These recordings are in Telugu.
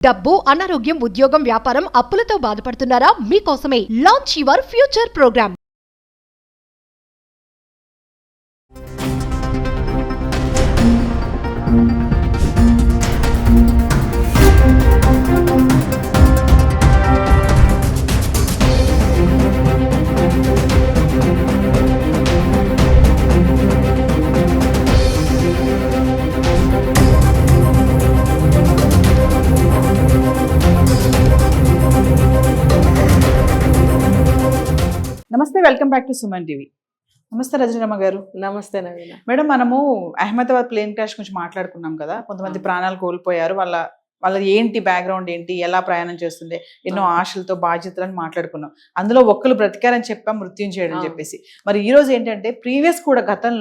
డబ్బు, అనారోగ్యం, ఉద్యోగం, వ్యాపారం, అప్పులతో బాధపడుతున్నారా? మీకోసమే లాంచ్ యువర్ ఫ్యూచర్ ప్రోగ్రామ్. నమస్తే, welcome back to Suman TV. నమస్తే రజనమ్మ గారు. నమస్తే నవీన. మేడం, మనము అహ్మదాబాద్ ప్లేన్ క్రాష్ గురించి మాట్లాడుకున్నాం కదా. కొంతమంది ప్రాణాలు కోల్పోయారు. వాళ్ళ ఏంటి బ్యాక్గ్రౌండ్ ఏంటి, ఎలా ప్రయాణం చేస్తుంది, ఎన్నో ఆశలతో బాధ్యతలను మాట్లాడుకున్నాం. అందులో ఒక్కరు బ్రతికారని చెప్పాం, మృత్యుం చేయడం చెప్పేసి. మరి ఈ రోజు ఏంటంటే ప్రీవియస్ కూడా గతం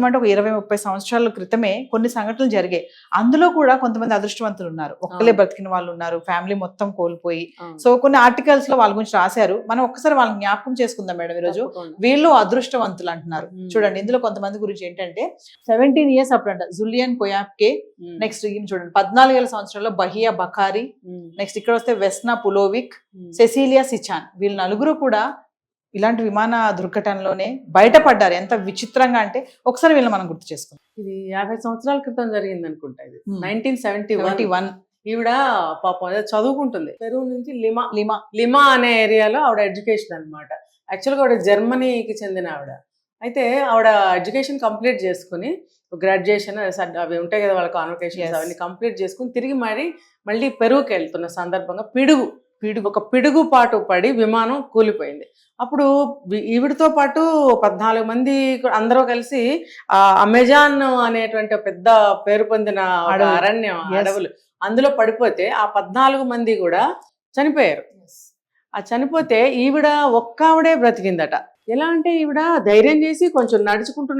అంటే ఒక 20-30 సంవత్సరాల క్రితమే కొన్ని సంఘటనలు జరిగాయి. అందులో కూడా కొంతమంది అదృష్టవంతులు ఉన్నారు, ఒక్కలే బ్రతికిన వాళ్ళు ఉన్నారు, ఫ్యామిలీ మొత్తం కోల్పోయి. సో కొన్ని ఆర్టికల్స్ లో వాళ్ళ గురించి రాశారు. మనం ఒక్కసారి వాళ్ళని జ్ఞాపకం చేసుకుందాం మేడం ఈరోజు. వీళ్ళు అదృష్టవంతులు అంటున్నారు. చూడండి, ఇందులో కొంతమంది గురించి ఏంటంటే 17 years అప్పుడంట జులియన్ కొయాప్కే. నెక్స్ట్ చూడండి 14 సంవత్సరాల్లో బహియా బకారి. నెక్స్ట్ ఇక్కడ వస్తే వెస్నా పులోవిక్, సెసిలియా సిచాన్. వీళ్ళు నలుగురు కూడా ఇలాంటి విమాన దుర్ఘటనలోనే బయటపడ్డారు. ఎంత విచిత్రంగా అంటే ఒకసారి వీళ్ళని మనం గుర్తు చేసుకుంటాం. ఇది 50 సంవత్సరాల క్రితం జరిగింది అనుకుంటా. ఇది 1971. ఈవిడ పాపం చదువుకుంటుంది. పెరుగు నుంచి లిమా అనే ఏరియాలో ఆవిడ ఎడ్యుకేషన్ అనమాట. యాక్చువల్గా ఆవిడ జర్మనీకి చెందిన ఆవిడ. అయితే ఆవిడ ఎడ్యుకేషన్ కంప్లీట్ చేసుకుని గ్రాడ్యుయేషన్ అవి ఉంటాయి కదా వాళ్ళ కాన్వకేషన్స్, అవన్నీ కంప్లీట్ చేసుకుని తిరిగి మళ్ళీ పెరుగుకి వెళ్తున్న సందర్భంగా ఒక పిడుగుపాటు పడి విమానం కూలిపోయింది. అప్పుడు ఈవిడతో పాటు 14 మంది అందరూ కలిసి అమెజాన్ అనేటువంటి పెద్ద పేరు పొందిన అడవులు అందులో పడిపోతే ఆ 14 మంది కూడా చనిపోయారు. ఆ చనిపోతే ఈవిడ ఒక్కావిడే బ్రతికిందట. ఎలా అంటే ఈవిడ ధైర్యం చేసి కొంచెం నడుచుకుంటూ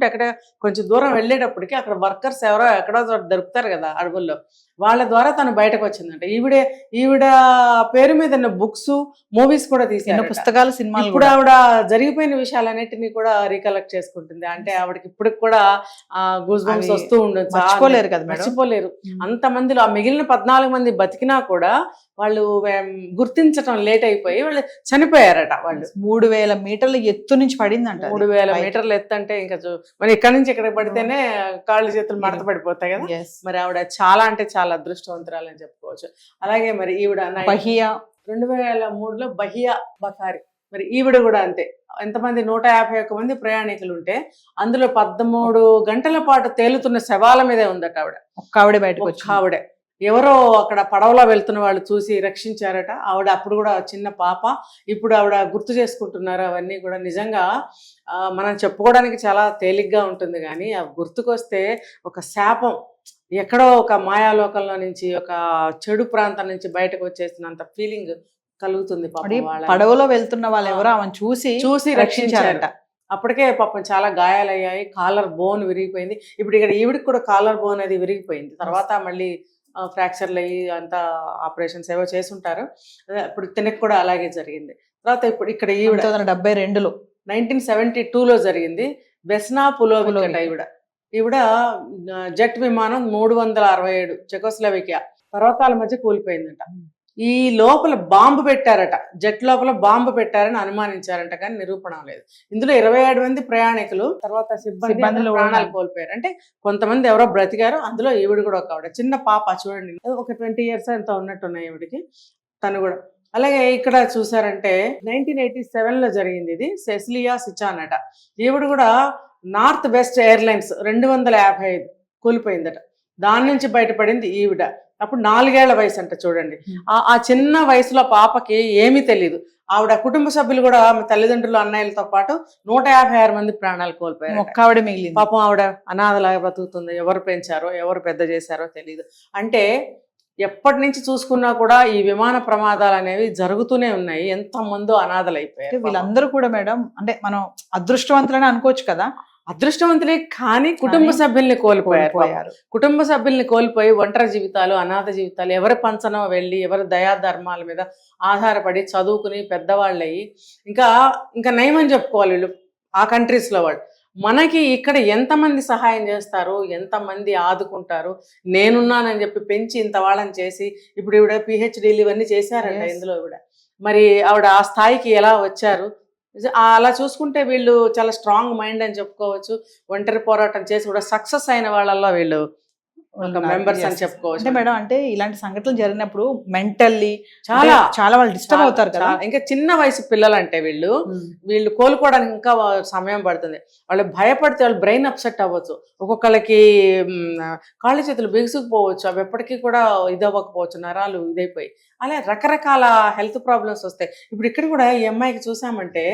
ఎక్కడ కొంచెం దూరం వెళ్ళేటప్పటికి అక్కడ వర్కర్స్ ఎక్కడో దొరుకుతారు కదా అడవుల్లో, వాళ్ళ ద్వారా తను బయటకు వచ్చిందంట. ఈవిడ పేరు మీద బుక్స్, మూవీస్ కూడా తీసారు, పుస్తకాలు, సినిమాలు. ఇప్పుడు ఆవిడ జరిగిపోయిన విషయాలన్నిటినీ కూడా రీకలెక్ట్ చేసుకుంటుంది. అంటే ఆవిడకి ఇప్పటికి కూడా గూస్ బంప్స్ వస్తూ ఉండొచ్చు, మర్చిపోలేరు. అంతమందిలో ఆ మిగిలిన 14 మంది బతికినా కూడా వాళ్ళు గుర్తించడం లేట్ అయిపోయి వాళ్ళు చనిపోయారట. వాళ్ళు 3000 మీటర్ల ఎత్తు నుంచి పడిందంట. 3000 మీటర్ల ఎత్తు అంటే ఇంకా మరి ఇక్కడ నుంచి ఇక్కడ పడితేనే కాళ్ళు చేతులు మడత పడిపోతాయి కదా. మరి ఆవిడ చాలా అంటే చాలా అదృష్టవంతురాలని చెప్పుకోవచ్చు. అలాగే మరి ఈవిడ బహియా 2003లో బహియా బకారి. మరి ఈవిడ కూడా అంతే. ఎంతమంది 151 మంది ప్రయాణికులు ఉంటే అందులో 13 గంటల పాటు తేలుతున్న శవాల మీదే ఉందట ఆవిడ. ఒక్కావిడే బయటకు ఆవిడే. ఎవరో అక్కడ పడవలో వెళ్తున్న వాళ్ళు చూసి రక్షించారట. ఆవిడ అప్పుడు కూడా చిన్న పాప. ఇప్పుడు ఆవిడ గుర్తు చేసుకుంటున్నారు అవన్నీ కూడా. నిజంగా మనం చెప్పుకోవడానికి చాలా తేలిగ్గా ఉంటుంది, కానీ ఆ గుర్తుకొస్తే ఒక శాపం, ఎక్కడో ఒక మాయాలోకంలో నుంచి, ఒక చెడు ప్రాంతం నుంచి బయటకు వచ్చేసినంత ఫీలింగ్ కలుగుతుంది. పడవలో వెళ్తున్న వాళ్ళు ఎవరో ఆమెను చూసి రక్షించారట. అప్పటికే పాపం చాలా గాయాలయ్యాయి, కాలర్ బోన్ విరిగిపోయింది. ఇప్పుడు ఇక్కడ ఈవిడికి కూడా కాలర్ బోన్ అది విరిగిపోయింది. తర్వాత మళ్ళీ ఫ్రాక్చర్లు అయ్యి అంతా ఆపరేషన్స్ ఏవో చేసుంటారు. ఇప్పుడు తినకు కూడా అలాగే జరిగింది. తర్వాత ఇప్పుడు ఇక్కడ ఈవిడ 1972లో 1972లో జరిగింది. వెస్నా పులోవిక్ ఈవిడ జెట్ విమానం 367 చెకోస్లోవేకియా పర్వతాల మధ్య కూలిపోయిందంట. ఈ లోపల బాంబు పెట్టారట, జెట్ లోపల బాంబు పెట్టారని అనుమానించారంట, కానీ నిరూపణ లేదు. ఇందులో 27 మంది ప్రయాణికులు, తర్వాత సిబ్బంది ప్రాణాలు కోల్పోయారు. అంటే కొంతమంది ఎవరో బ్రతికారు, అందులో ఈవిడ కూడా ఒక ఆవిడ. చిన్న పాప చూడండి, ఒక 20 years ఎంతో ఉన్నట్టున్నాయి ఈవిడికి, తను కూడా. అలాగే ఇక్కడ చూసారంటే 1987లో జరిగింది. ఇది సెసిలియా సిచాన్ అట. ఈవిడ కూడా నార్త్ వెస్ట్ ఎయిర్లైన్స్ 255 కూలిపోయిందట. దాని నుంచి బయటపడింది ఈవిడ. అప్పుడు 4 ఏళ్ల వయసు అంట. చూడండి, ఆ చిన్న వయసులో పాపకి ఏమీ తెలియదు. ఆవిడ కుటుంబ సభ్యులు కూడా, ఆమె తల్లిదండ్రులు, అన్నయ్యలతో పాటు 156 మంది ప్రాణాలు కోల్పోయారు. ఒక్కావిడ మిగిలింది. పాపం ఆవిడ అనాథలాగా బ్రతుకుతుంది. ఎవరు పెంచారో ఎవరు పెద్ద చేశారో తెలియదు. అంటే ఎప్పటి నుంచి చూసుకున్నా కూడా ఈ విమాన ప్రమాదాలు అనేవి జరుగుతూనే ఉన్నాయి. ఎంతమందో అనాథలు అయిపోయారు. వీళ్ళందరూ కూడా మేడం, అంటే మనం అదృష్టవంతులని అనుకోవచ్చు కదా. అదృష్టవంతులే, కానీ కుటుంబ సభ్యుల్ని కోల్పోయారు. కుటుంబ సభ్యుల్ని కోల్పోయి ఒంటరి జీవితాలు, అనాథ జీవితాలు, ఎవరి పంచనో వెళ్ళి, ఎవరి దయాధర్మాల మీద ఆధారపడి చదువుకుని పెద్దవాళ్ళు అయ్యి, ఇంకా నయమని చెప్పుకోవాలి వీళ్ళు ఆ కంట్రీస్లో వాళ్ళు. మనకి ఇక్కడ ఎంతమంది సహాయం చేస్తారు, ఎంతమంది ఆదుకుంటారు, నేనున్నానని చెప్పి పెంచి ఇంత వాళ్ళని చేసి ఇప్పుడు ఈవిడ పిహెచ్డీలు ఇవన్నీ చేశారంట ఇందులో ఈవిడ. మరి ఆవిడ ఆ స్థాయికి ఎలా వచ్చారు? అలా చూసుకుంటే వీళ్ళు చాలా స్ట్రాంగ్ మైండ్ అని చెప్పుకోవచ్చు. ఒంటరి పోరాటం చేసి కూడా సక్సెస్ అయిన వాళ్ళల్లో వీళ్ళు మెంబర్స్ అని చెప్పుకోవచ్చు. అంటే మేడం, అంటే ఇలాంటి సంఘటనలు జరిగినప్పుడు మెంటల్లీ చాలా చాలా వాళ్ళు డిస్టర్బ్ అవుతారు కదా. ఇంకా చిన్న వయసు పిల్లలు అంటే వీళ్ళు కోలుకోవడానికి ఇంకా సమయం పడుతుంది. వాళ్ళు భయపడితే వాళ్ళు బ్రెయిన్ అప్సెట్ అవ్వచ్చు, ఒక్కొక్కరికి కాళ్ళు చేతులు బిగుసుకుపోవచ్చు, అవి ఎప్పటికీ కూడా ఇదవ్వకపోవచ్చు, నరాలు ఇదైపోయి అలా రకరకాల హెల్త్ ప్రాబ్లమ్స్ వస్తాయి. ఇప్పుడు ఇక్కడ కూడా ఈ అమ్మాయికి చూసామంటే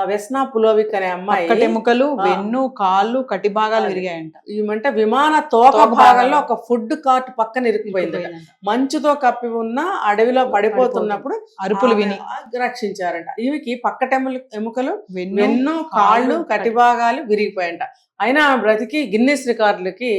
వెస్నా పులోవిక్ అనే అమ్మాయి ఎముకలు, వెన్ను, కాళ్ళు, కటి భాగాలు విరిగాయంట. ఏమంటే విమాన తోక భాగంలో ఒక ఫుడ్ కార్ట్ పక్కన ఇరుక్కుపోయింది. మంచుతో కప్పి ఉన్న అడవిలో పడిపోతున్నప్పుడు అరుపులు విని రక్షించారంట. ఈమెకి ఎముకలు, వెన్ను, కాళ్ళు, కటి భాగాలు విరిగిపోయాయంట. అయినా బ్రతికి గిన్నెస్ రికార్డులకి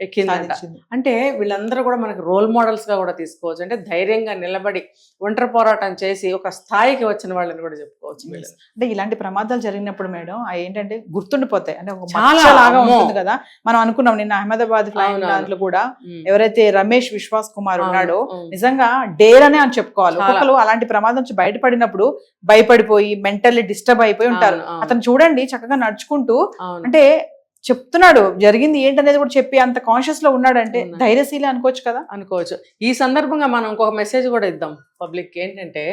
ఎక్కిందంట. అంటే వీళ్ళందరూ కూడా మనకి రోల్ మోడల్స్ గా కూడా తీసుకోవచ్చు. అంటే ధైర్యంగా నిలబడి ఒంటరి పోరాటం చేసి ఒక స్థాయికి వచ్చిన వాళ్ళని కూడా చెప్పుకోవచ్చు. అంటే ఇలాంటి ప్రమాదాలు జరిగినప్పుడు మేడం ఏంటంటే గుర్తుండిపోతాయి. అంటే ఒక లాగా ఉంటుంది కదా. మనం అనుకున్నాం నిన్న అహ్మదాబాద్ ఫ్లైట్ దాంట్లో కూడా ఎవరైతే రమేష్ విశ్వాస్ కుమార్ ఉన్నాడో నిజంగా డేర్ అనే అని చెప్పుకోవాలి. ఒక్కొక్కరు అలాంటి ప్రమాదం నుంచి బయటపడినప్పుడు భయపడిపోయి మెంటల్లీ డిస్టర్బ్ అయిపోయి ఉంటారు. అతను చూడండి చక్కగా నడుచుకుంటూ అంటే చెప్తున్నాడు జరిగింది ఏంటనేది కూడా చెప్పి అంత కాన్షియస్ లో ఉన్నాడు అంటే ధైర్యశీలి అనుకోవచ్చు కదా. అనుకోవచ్చు. ఈ సందర్భంగా మనం ఇంకొక మెసేజ్ కూడా ఇద్దాం పబ్లిక్. ఏంటంటే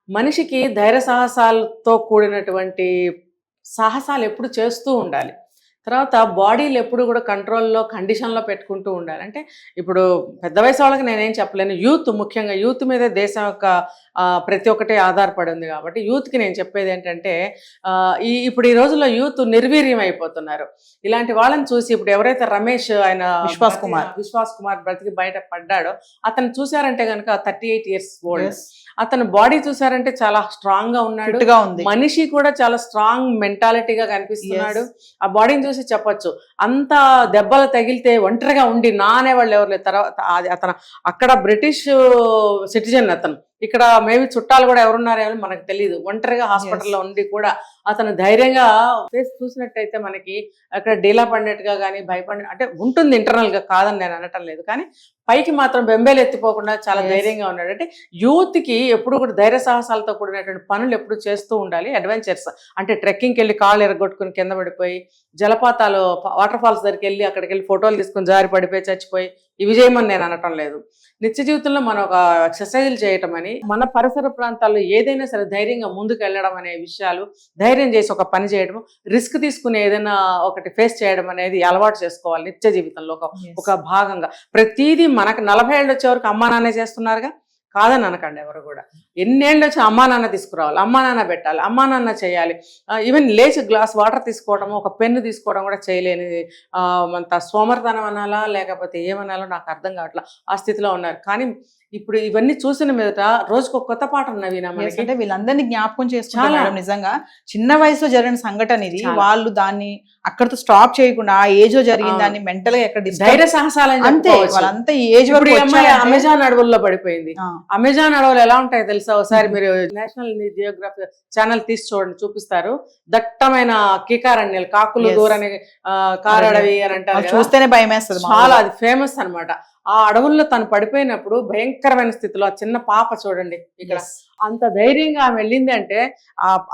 మనిషికి ధైర్య సాహసాలతో కూడినటువంటి సాహసాలు ఎప్పుడు చేస్తూ ఉండాలి. తర్వాత బాడీలు ఎప్పుడు కూడా కంట్రోల్లో కండిషన్లో పెట్టుకుంటూ ఉండాలి. అంటే ఇప్పుడు పెద్ద వయసు వాళ్ళకి నేనేం చెప్పలేను, యూత్ ముఖ్యంగా యూత్ మీదే దేశం యొక్క ప్రతి ఒక్కటే ఆధారపడి ఉంది కాబట్టి యూత్కి నేను చెప్పేది ఏంటంటే ఇప్పుడు ఈ రోజుల్లో యూత్ నిర్వీర్యం అయిపోతున్నారు. ఇలాంటి వాళ్ళని చూసి ఇప్పుడు ఎవరైతే రమేష్ ఆయన విశ్వాస్ కుమార్ బ్రతికి బయట పడ్డాడో అతను చూసారంటే కనుక 38 years ఓల్డ్. అతను బాడీ చూసారంటే చాలా స్ట్రాంగ్ గా ఉన్నాడు, మనిషి కూడా చాలా స్ట్రాంగ్ మెంటాలిటీగా కనిపిస్తున్నాడు. ఆ బాడీని చూసి చెప్పొచ్చు అంత దెబ్బలు తగిలితే ఒంటరిగా ఉండి నానే వాళ్ళు ఎవరు లేదు. తర్వాత అతను అక్కడ బ్రిటిష్ సిటిజన్, అతను ఇక్కడ మేబీ చుట్టాలు కూడా ఎవరున్నారేమో మనకు తెలియదు. ఒంటరిగా హాస్పిటల్లో ఉండి కూడా అతను ధైర్యంగా ఫేస్ చూసినట్టయితే మనకి అక్కడ డీలా పడినట్టుగా కానీ భయపడిన అంటే ఉంటుంది ఇంటర్నల్ గా, కాదని నేను అనటం లేదు. కానీ పైకి మాత్రం బెంబేలు ఎత్తిపోకుండా చాలా ధైర్యంగా ఉన్నాడు. అంటే యూత్ కి ఎప్పుడు కూడా ధైర్య సాహసాలతో కూడినటువంటి పనులు ఎప్పుడు చేస్తూ ఉండాలి. అడ్వెంచర్స్ అంటే ట్రెక్కింగ్కి వెళ్ళి కాళ్ళు ఎరగొట్టుకుని కింద పడిపోయి, జలపాతాలు వాటర్ ఫాల్స్ దగ్గరికి వెళ్ళి అక్కడికి వెళ్ళి ఫోటోలు తీసుకుని జారి పడిపోయి చచ్చిపోయి ఇవి చేయమని నేను అనటం లేదు. నిత్య జీవితంలో మనం ఒక ఎక్సర్సైజులు చేయటం అని, మన పరిసర ప్రాంతాల్లో ఏదైనా సరే ధైర్యంగా ముందుకు వెళ్ళడం అనే విషయాలు, ధైర్యం చేసి ఒక పని చేయడం, రిస్క్ తీసుకుని ఏదైనా ఒకటి ఫేస్ చేయడం అనేది అలవాటు చేసుకోవాలి నిత్య జీవితంలో ఒక భాగంగా. ప్రతిదీ మనకు 40 ఏళ్ళు వచ్చే వరకు అమ్మా నాన్నే చేస్తున్నారుగా, కాదని అనకండి ఎవరు కూడా. ఎన్నేళ్ళు వచ్చి అమ్మా నాన్న తీసుకురావాలి, అమ్మా నాన్న పెట్టాలి, అమ్మా నాన్న చేయాలి. ఈవెన్ లేచి గ్లాస్ వాటర్ తీసుకోవడం, ఒక పెన్ను తీసుకోవడం కూడా చేయలేని అంత సోమర్తనం అనాలా లేకపోతే ఏమనాలో నాకు అర్థం కావట్లా ఆ స్థితిలో ఉన్నారు. కానీ ఇప్పుడు ఇవన్నీ చూసిన మీదట రోజుకు ఒక కొత్త పాఠం నవీన మనకి. అంటే వీళ్ళందరినీ జ్ఞాపకం చేసుకుంటారు. నిజంగా చిన్న వయసులో జరిగిన సంఘటన ఇది. వాళ్ళు దాన్ని అక్కడితో స్టాప్ చేయకుండా ఆ ఏజ్ లో జరిగిన దాన్ని మెంటల్ గా ఎక్కడ ధైర్య సాహసాలు అంతే. వాళ్ళంతా ఏజ్ అమెజాన్ అడవుల్లో పడిపోయింది. అమెజాన్ అడవులు ఎలా ఉంటాయో తెలుసా? ఒకసారి మీరు నేషనల్ జియోగ్రఫీ ఛానల్ తీసి చూడండి, చూపిస్తారు. దట్టమైన కీకారణ్యాలు, కాకులు దూరని కారడవి అని అంటారు, చూస్తేనే భయం వేస్తుంది. చాలా అది ఫేమస్ అన్నమాట. ఆ అడవుల్లో తను పడిపోయినప్పుడు భయంకరమైన స్థితిలో ఆ చిన్న పాప చూడండి ఇక్కడ అంత ధైర్యంగా ఆమె వెళ్ళింది అంటే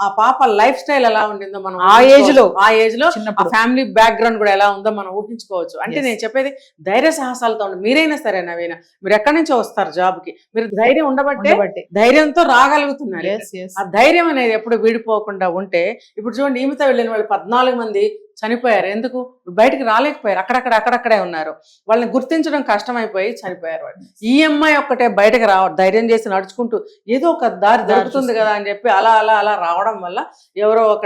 ఆ పాప లైఫ్ స్టైల్ ఎలా ఉండిందో మనం ఆ ఏజ్ లో ఫ్యామిలీ బ్యాక్గ్రౌండ్ కూడా ఎలా ఉందో మనం ఊహించుకోవచ్చు. అంటే నేను చెప్పేది ధైర్య సాహసాలతో ఉండి మీరైనా సరే నవీన, మీరు ఎక్కడి నుంచో వస్తారు జాబ్ కి, మీరు ధైర్యం ఉండబట్టే ధైర్యంతో రాగలుగుతున్నారు. ఆ ధైర్యం అనేది ఎప్పుడు వీడిపోకుండా ఉంటే, ఇప్పుడు చూడండి ఈమెతో వెళ్ళిన వాళ్ళు 14 మంది చనిపోయారు. ఎందుకు? బయటకు రాలేకపోయారు, అక్కడక్కడే ఉన్నారు. వాళ్ళని గుర్తించడం కష్టమైపోయి చనిపోయారు వాళ్ళు. ఈ అమ్మాయి ఒక్కటే బయటకు ధైర్యం చేసి నడుచుకుంటూ ఏదో ఒక దారి దొరుకుతుంది కదా అని చెప్పి అలా రావడం వల్ల ఎవరో ఒక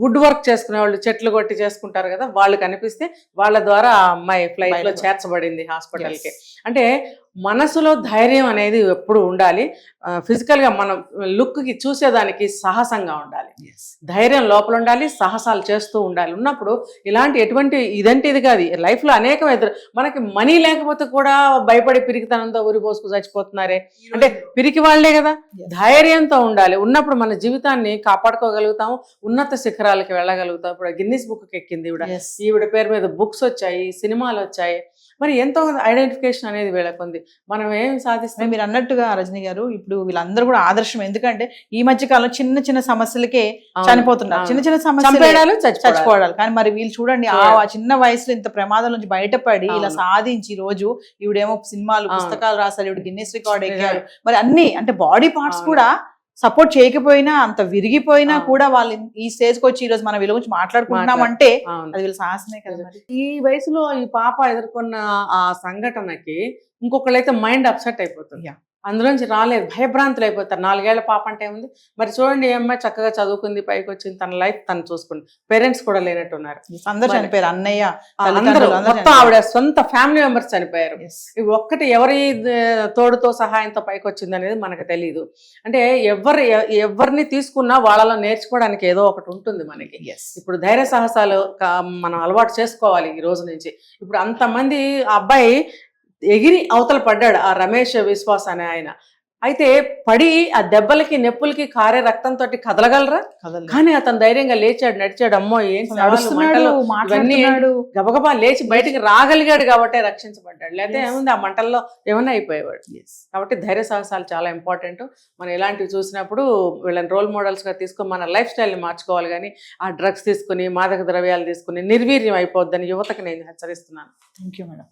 వుడ్ వర్క్ చేసుకునే వాళ్ళు, చెట్లు కొట్టి చేసుకుంటారు కదా, వాళ్ళు కనిపిస్తే వాళ్ళ ద్వారా ఆ అమ్మాయి ఫ్లైట్ లో చేర్చబడింది హాస్పిటల్ కి. అంటే మనసులో ధైర్యం అనేది ఎప్పుడు ఉండాలి. ఫిజికల్గా మనం లుక్కి చూసేదానికి సాహసంగా ఉండాలి. ధైర్యం లోపల ఉండాలి, సాహసాలు చేస్తూ ఉండాలి. ఉన్నప్పుడు ఇలాంటి ఎటువంటి ఇదంటే ఇది కాదు, లైఫ్లో అనేకం ఎదురు. మనకి మనీ లేకపోతే కూడా భయపడి పిరికితనంతో ఊరి పోసుకు చచ్చిపోతున్నారే అంటే పిరికి వాళ్లే కదా. ధైర్యంతో ఉండాలి. ఉన్నప్పుడు మన జీవితాన్ని కాపాడుకోగలుగుతాము, ఉన్నత శిఖరాలకి వెళ్ళగలుగుతాం. ఇప్పుడు గిన్నిస్ బుక్ ఎక్కింది ఈవిడ పేరు మీద బుక్స్ వచ్చాయి, సినిమాలు వచ్చాయి. మరి ఎంతో ఐడెంటిఫికేషన్ అనేది వీళ్ళకు ఉంది. మనం ఏం సాధిస్తాం? మీరు అన్నట్టుగా రజనీ గారు, ఇప్పుడు వీళ్ళందరూ కూడా ఆదర్శం. ఎందుకంటే ఈ మధ్య కాలంలో చిన్న చిన్న సమస్యలకే చనిపోతున్నారు, చిన్న చిన్న సమస్యలు చచ్చిపోవడాలు. కానీ మరి వీళ్ళు చూడండి, ఆ చిన్న వయసులో ఇంత ప్రమాదం నుంచి బయటపడి ఇలా సాధించి రోజు ఈవిడేమో సినిమాలు, పుస్తకాలు రాశారు, ఈవిడ గిన్నిస్ రికార్డ్ ఎక్కారు. మరి అన్ని అంటే బాడీ పార్ట్స్ కూడా సపోర్ట్ చేయకపోయినా, అంత విరిగిపోయినా కూడా వాళ్ళు ఈ స్టేజ్కి వచ్చి ఈ రోజు మన వీళ్ళ గురించి మాట్లాడుకుంటున్నామంటే అది వీళ్ళ సాహసమే కదా. మరి ఈ వయసులో ఈ పాప ఎదుర్కొన్న ఆ సంఘటనకి ఇంకొకళ్ళైతే మైండ్ అప్సెట్ అయిపోతుంది, అందులోంచి రాలేదు, భయభ్రాంతులు అయిపోతారు. 4 ఏళ్ల పాప అంటే ఉంది. మరి చూడండి, ఈ అమ్మాయి చక్కగా చదువుకుంది, పైకి వచ్చింది, తన లైఫ్ తను చూసుకుంది. పేరెంట్స్ కూడా లేనట్టున్నారు, అందరు చనిపోయారు. అన్నయ్య, మొత్తం ఆవిడ సొంత ఫ్యామిలీ మెంబర్స్ చనిపోయారు. ఇవి ఒక్కటి ఎవరి తోడుతో సహాయంతో పైకి వచ్చింది అనేది మనకు తెలియదు. అంటే ఎవరిని తీసుకున్నా వాళ్ళలో నేర్చుకోవడానికి ఏదో ఒకటి ఉంటుంది మనకి. ఇప్పుడు ధైర్య సాహసాలు మనం అలవాటు చేసుకోవాలి ఈ రోజు నుంచి. ఇప్పుడు అంతమంది అబ్బాయి ఎగిరి అవతల పడ్డాడు, ఆ రమేష్ విశ్వాస్ అనే ఆయన. అయితే పడి ఆ దెబ్బలకి నొప్పులకి కారే రక్తంతో కదలగలరా? కానీ అతను ధైర్యంగా లేచాడు, నడిచాడు. అమ్మో ఏం ఇవన్నీ గబగబా లేచి బయటికి రాగలిగాడు కాబట్టి రక్షించబడ్డాడు. లేకపోతే ఏముంది, ఆ మంటల్లో ఏమన్నా అయిపోయేవాడు. కాబట్టి ధైర్య సాహసాలు చాలా ఇంపార్టెంట్. మనం ఇలాంటివి చూసినప్పుడు వీళ్ళని రోల్ మోడల్స్ గా తీసుకొని మన లైఫ్ స్టైల్ని మార్చుకోవాలి. కానీ ఆ డ్రగ్స్ తీసుకుని, మాదక ద్రవ్యాలు తీసుకుని నిర్వీర్యం అయిపోద్దని యువతకు నేను హెచ్చరిస్తున్నాను. Thank you madam.